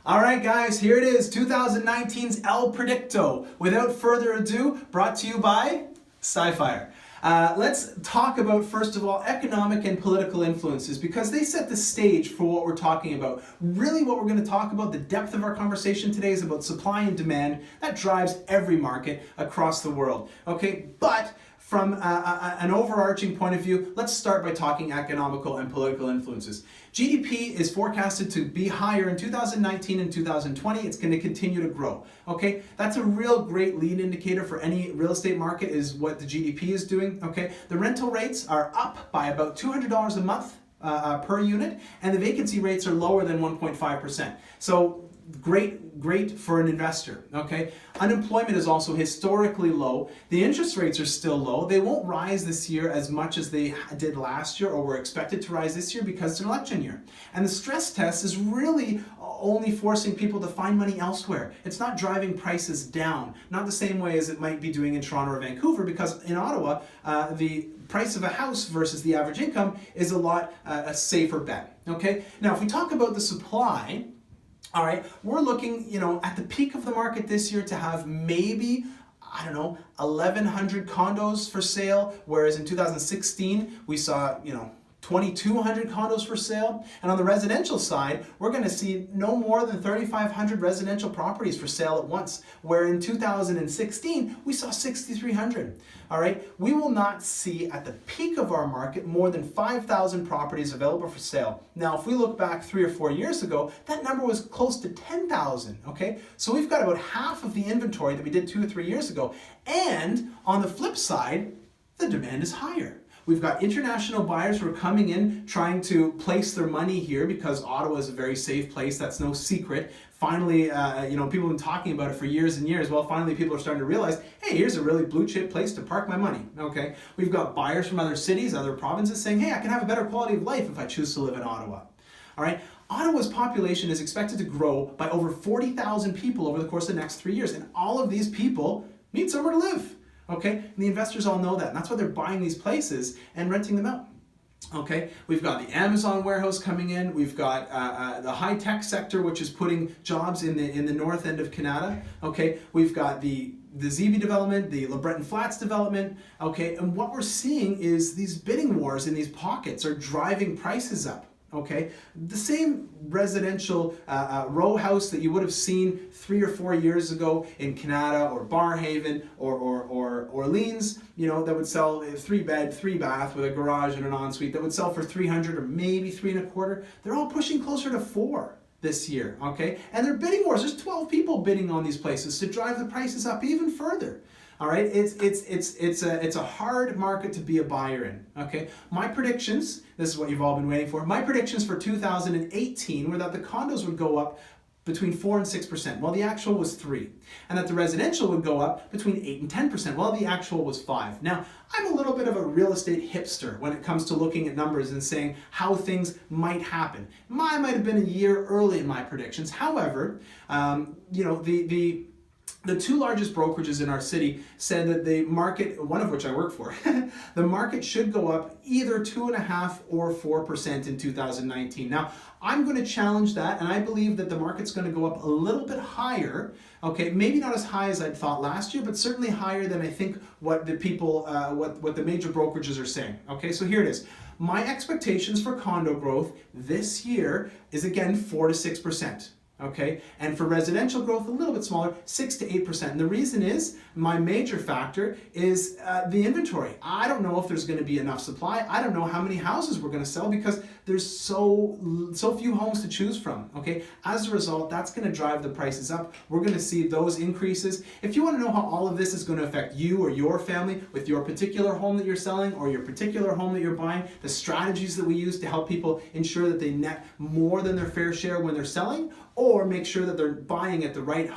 All right, guys, here it is, 2019's El Predicto. Without further ado, brought to you by Sci-Fire. Let's talk about, first of all, economic and political influences because they set the stage for what we're talking about. Really what we're going to talk about, the depth of our conversation today is about supply and demand. That drives every market across the world. Okay, but from an overarching point of view, let's start by talking economical and political influences. GDP is forecasted to be higher in 2019 and 2020. It's going to continue to grow. Okay, that's a real great lead indicator for any real estate market is what the GDP is doing. Okay, the rental rates are up by about $200 a month per unit, and the vacancy rates are lower than 1.5%. So great for an investor. Okay, unemployment is also historically low. The interest rates are still low. They won't rise this year as much as they did last year or were expected to rise this year because it's an election year. And the stress test is really only forcing people to find money elsewhere. It's not driving prices down, not the same way as it might be doing in Toronto or Vancouver, because in Ottawa, the price of a house versus the average income is a lot a safer bet. Okay, now if we talk about the supply, all right, we're looking, at the peak of the market this year to have maybe, 1,100 condos for sale, whereas in 2016 we saw, 2,200 condos for sale. And on the residential side, we're going to see no more than 3,500 residential properties for sale at once, where in 2016 we saw 6,300. All right, we will not see at the peak of our market more than 5,000 properties available for sale. Now, if we look back 3 or 4 years ago, that number was close to 10,000. Okay, so we've got about half of the inventory that we did 2 or 3 years ago. And on the flip side, the demand is higher. We've got international buyers who are coming in trying to place their money here because Ottawa is a very safe place. That's no secret. Finally, people have been talking about it for years and years. Well, finally people are starting to realize, hey, here's a really blue chip place to park my money. Okay, we've got buyers from other cities, other provinces saying, hey, I can have a better quality of life if I choose to live in Ottawa. All right, Ottawa's population is expected to grow by over 40,000 people over the course of the next 3 years. And all of these people need somewhere to live. Okay, and the investors all know that, and that's why they're buying these places and renting them out. Okay, we've got the Amazon warehouse coming in. We've got the high-tech sector, which is putting jobs in the north end of Canada. Okay, we've got the ZB development, the LeBreton Flats development. Okay, and what we're seeing is these bidding wars in these pockets are driving prices up. Okay, the same residential row house that you would have seen 3 or 4 years ago in Canada or Barrhaven or Orleans, that would sell a 3-bed, 3-bath with a garage and an ensuite that would sell for 300 or maybe 3.25. They're all pushing closer to 4 this year. Okay, and they're bidding wars. There's 12 people bidding on these places to drive the prices up even further. All right, it's a hard market to be a buyer in. Okay, my predictions, this is what you've all been waiting for. My predictions for 2018 were that the condos would go up between 4 and 6%, while the actual was 3, and that the residential would go up between 8 and 10%, while the actual was 5. Now, I'm a little bit of a real estate hipster when it comes to looking at numbers and saying how things might happen. I might have been a year early in my predictions. However, the 2 largest brokerages in our city said that the market, one of which I work for, the market should go up either 2.5% or 4% in 2019. Now, I'm going to challenge that, and I believe that the market's going to go up a little bit higher. Okay, maybe not as high as I thought last year, but certainly higher than I think what the people, what the major brokerages are saying. Okay, so here it is. My expectations for condo growth this year is again 4 to 6%. Okay, and for residential growth, a little bit smaller, 6 to 8%. And the reason is, my major factor is the inventory. I don't know if there's going to be enough supply. I don't know how many houses we're going to sell because there's so few homes to choose from. Okay, as a result, that's going to drive the prices up. We're going to see those increases. If you want to know how all of this is going to affect you or your family with your particular home that you're selling or your particular home that you're buying, the strategies that we use to help people ensure that they net more than their fair share when they're selling, or make sure that they're buying at the right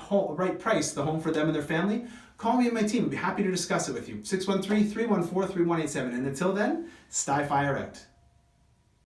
price, the home for them and their family, call me and my team. I'd be happy to discuss it with you. 613-314-3187. And until then, Sci-Fire out.